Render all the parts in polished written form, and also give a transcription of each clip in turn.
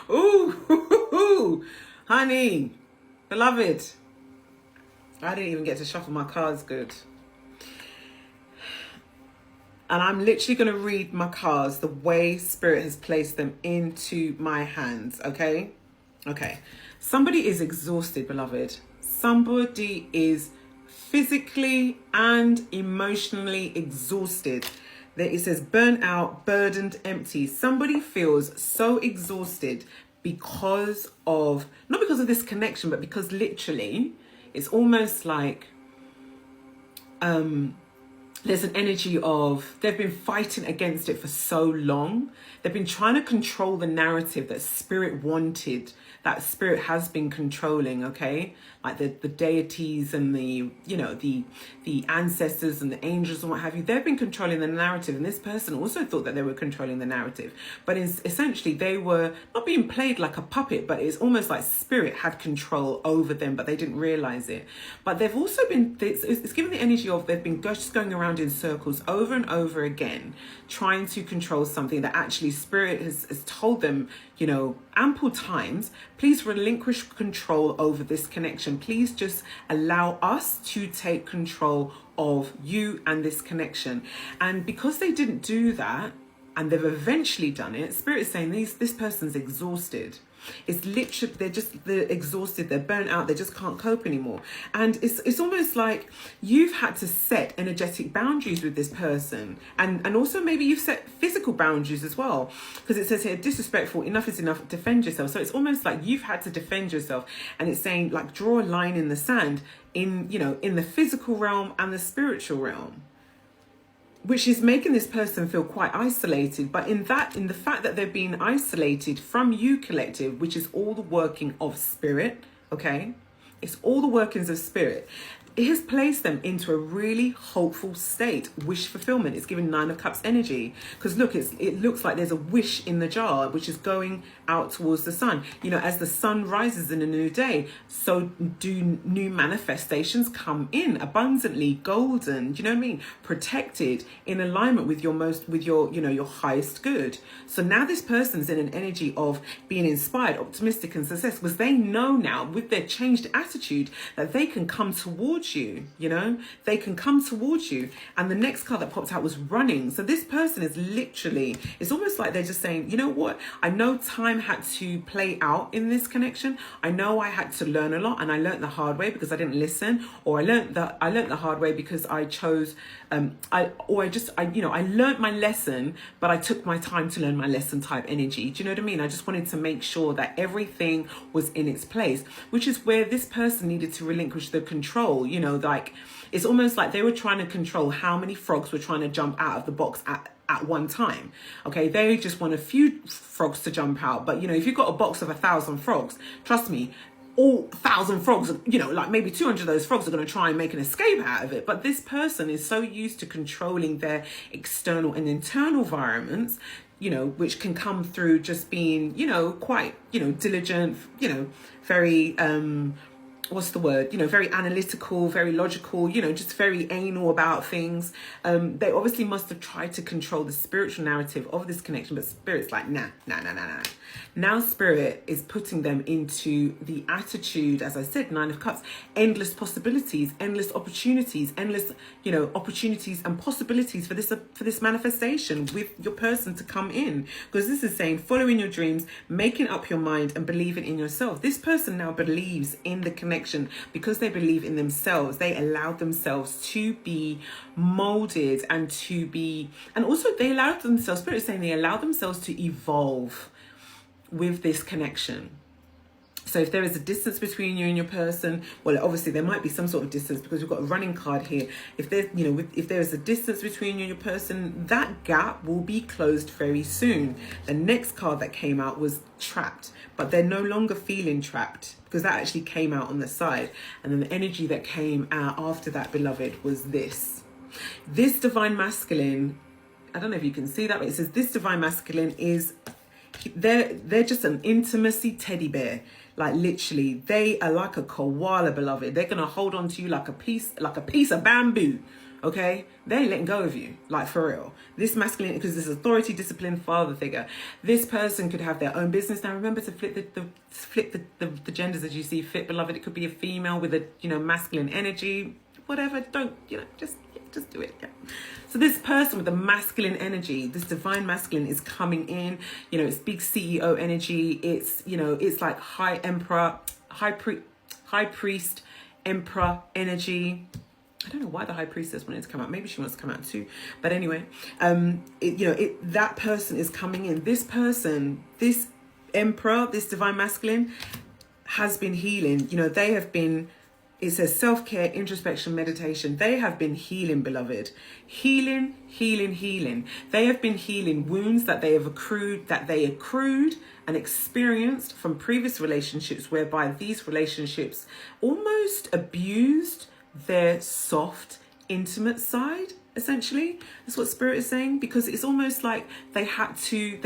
Ooh, honey, beloved. I didn't even get to shuffle my cards good. And I'm literally going to read my cards the way Spirit has placed them into my hands, okay? Okay. Somebody is exhausted, beloved. Somebody is physically and emotionally exhausted. There it says burnt out, burdened, empty. Somebody feels so exhausted because of, not because of this connection, but because literally it's almost like there's an energy of they've been fighting against it for so long. They've been trying to control the narrative that Spirit wanted, that Spirit has been controlling, okay? Like the deities and the ancestors and the angels and what have you. They've been controlling the narrative, and this person also thought that they were controlling the narrative. But essentially they were not being played like a puppet, but it's almost like Spirit had control over them, but they didn't realize it. But they've also been, it's given the energy of they've been just going around in circles over and over again, trying to control something that actually Spirit has told them, ample times, please relinquish control over this connection. Please just allow us to take control of you and this connection. And because they didn't do that, and they've eventually done it, Spirit is saying this person's exhausted. It's literally, they're exhausted, they're burnt out, they just can't cope anymore. And it's almost like you've had to set energetic boundaries with this person. And also maybe you've set physical boundaries as well. Because it says here, disrespectful, enough is enough, defend yourself. So it's almost like you've had to defend yourself. And it's saying like draw a line in the sand in the physical realm and the spiritual realm, which is making this person feel quite isolated. But in the fact that they're being isolated from you, collective, which is all the working of Spirit, okay? It's all the workings of Spirit. It has placed them into a really hopeful state, wish fulfillment. It's giving 9 of Cups energy. Because look, it looks like there's a wish in the jar, which is going out towards the sun. As the sun rises in a new day, so do new manifestations come in abundantly, golden, do you know what I mean? Protected, in alignment with your your highest good. So now this person's in an energy of being inspired, optimistic and success, because they know now with their changed attitude that they can come towards you, they can come towards you. And the next card that popped out was running. So this person is literally, it's almost like they're just saying, you know what, I know time had to play out in this connection. I know I had to learn a lot, and I learned the hard way because I didn't listen, or I learned the hard way because I chose I learned my lesson, but I took my time to learn my lesson type energy. Do you know what I mean? I just wanted to make sure that everything was in its place, which is where this person needed to relinquish the control. Like it's almost like they were trying to control how many frogs were trying to jump out of the box at one time. Okay, they just want a few frogs to jump out. But if you've got a box of 1,000 frogs, trust me, all 1,000 frogs, like maybe 200 of those frogs are going to try and make an escape out of it. But this person is so used to controlling their external and internal environments, which can come through just being, quite, diligent, very, what's the word? Very analytical, very logical, just very anal about things. They obviously must have tried to control the spiritual narrative of this connection, but Spirit's like, nah. Now Spirit is putting them into the attitude, as I said, 9 of Cups, endless possibilities, endless opportunities, endless, opportunities and possibilities for this manifestation with your person to come in. Because this is saying following your dreams, making up your mind and believing in yourself. This person now believes in the connection because they believe in themselves. They allowed themselves to be molded and also they allowed themselves, Spirit is saying they allowed themselves to evolve with this connection. So if there is a distance between you and your person, well, obviously there might be some sort of distance because we've got a running card here. If there's, if there is a distance between you and your person, that gap will be closed very soon. The next card that came out was trapped, but they're no longer feeling trapped because that actually came out on the side. And then the energy that came out after that, beloved, was this divine masculine. I don't know if you can see that, but it says this divine masculine is, they're just an intimacy teddy bear. Like literally, they are like a koala, beloved. They're gonna hold on to you like a piece of bamboo. Okay, they ain't letting go of you, like for real. This masculine, because this authority, discipline, father figure. This person could have their own business. Now remember to flip the genders as you see fit, beloved. It could be a female with a masculine energy, whatever. Don't just do it. Yeah. So this person with the masculine energy, this divine masculine, is coming in. It's big CEO energy. It's it's like high emperor, high priest, emperor energy. I don't know why the high priestess wanted to come out. Maybe she wants to come out too. But anyway, that person is coming in. This person, this emperor, this divine masculine, has been healing. They have been. It says self-care, introspection, meditation. They have been healing, beloved. Healing, healing, healing. They have been healing wounds that they accrued and experienced from previous relationships, whereby these relationships almost abused their soft, intimate side, essentially. That's what Spirit is saying, because it's almost like they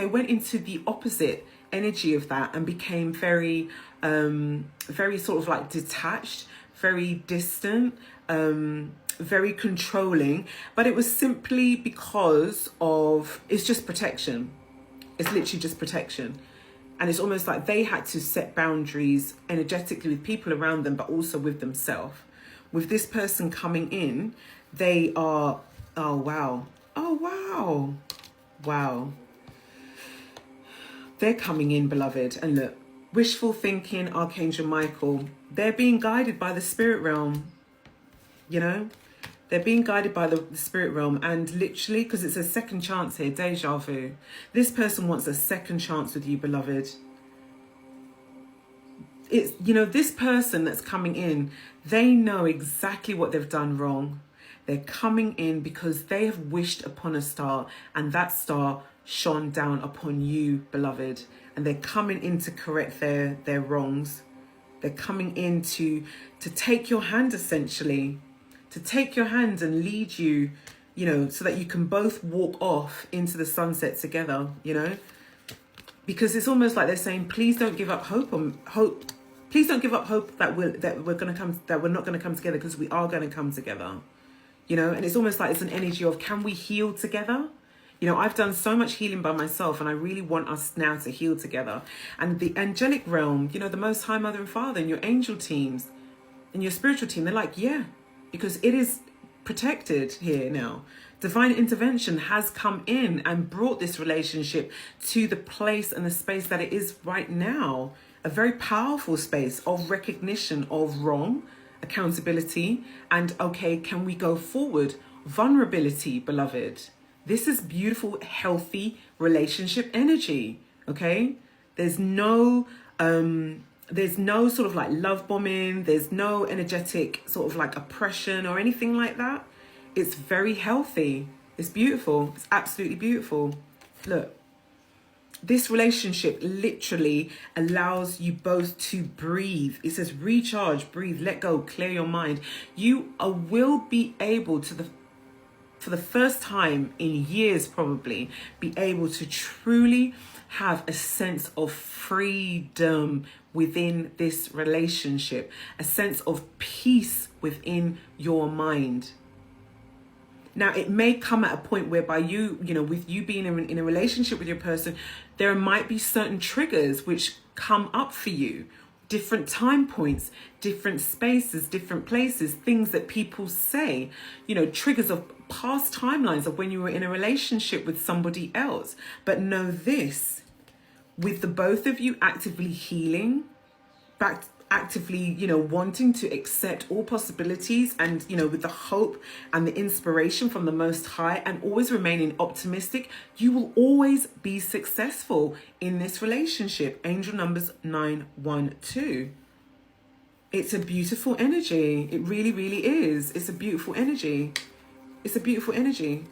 went into the opposite energy of that and became very, very sort of like detached, very distant, very controlling. But it was simply because it's just protection. It's literally just protection. And it's almost like they had to set boundaries energetically with people around them, but also with themselves. With this person coming in, they are, oh wow. They're coming in, beloved. And look, wishful thinking, Archangel Michael, they're being guided by the spirit realm. They're being guided by the spirit realm. And literally, because it's a second chance here, deja vu. This person wants a second chance with you, beloved. It's, this person that's coming in, they know exactly what they've done wrong. They're coming in because they have wished upon a star, and that star shone down upon you, beloved. And they're coming in to correct their wrongs. They're coming in to take your hand, essentially. To take your hand and lead you, so that you can both walk off into the sunset together, Because it's almost like they're saying, please don't give up hope. Please don't give up hope that we're not going to come together, because we are going to come together. And it's almost like it's an energy of, can we heal together? I've done so much healing by myself, and I really want us now to heal together. And the angelic realm, the Most High Mother and Father, and your angel teams and your spiritual team, they're like, yeah, because it is protected here now. Divine intervention has come in and brought this relationship to the place and the space that it is right now. A very powerful space of recognition of wrong, accountability, and okay, can we go forward? Vulnerability, beloved. This is beautiful, healthy relationship energy, okay? There's no sort of like love bombing. There's no energetic sort of like oppression or anything like that. It's very healthy. It's beautiful. It's absolutely beautiful. Look, this relationship literally allows you both to breathe. It says recharge, breathe, let go, clear your mind. You will be able to, for the first time in years probably, be able to truly have a sense of freedom within this relationship, a sense of peace within your mind. Now, it may come at a point whereby with you being in a relationship with your person, there might be certain triggers which come up for you. Different time points, different spaces, different places, things that people say, triggers of past timelines of when you were in a relationship with somebody else. But know this, with the both of you actively healing, actively, wanting to accept all possibilities, and, with the hope and the inspiration from the Most High, and always remaining optimistic, you will always be successful in this relationship. Angel numbers 912. It's a beautiful energy. It really, really is. It's a beautiful energy. It's a beautiful energy.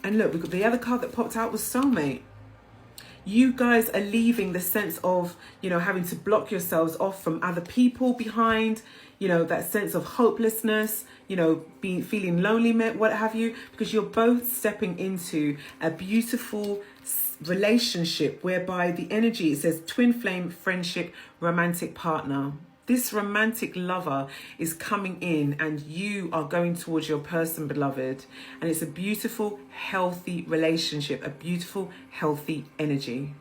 And look, we've got the other card that popped out was soulmate. You guys are leaving the sense of, having to block yourselves off from other people behind, that sense of hopelessness, feeling lonely, what have you, because you're both stepping into a beautiful relationship whereby the energy, it says twin flame, friendship, romantic partner. This romantic lover is coming in and you are going towards your person, beloved. And it's a beautiful, healthy relationship, a beautiful, healthy energy.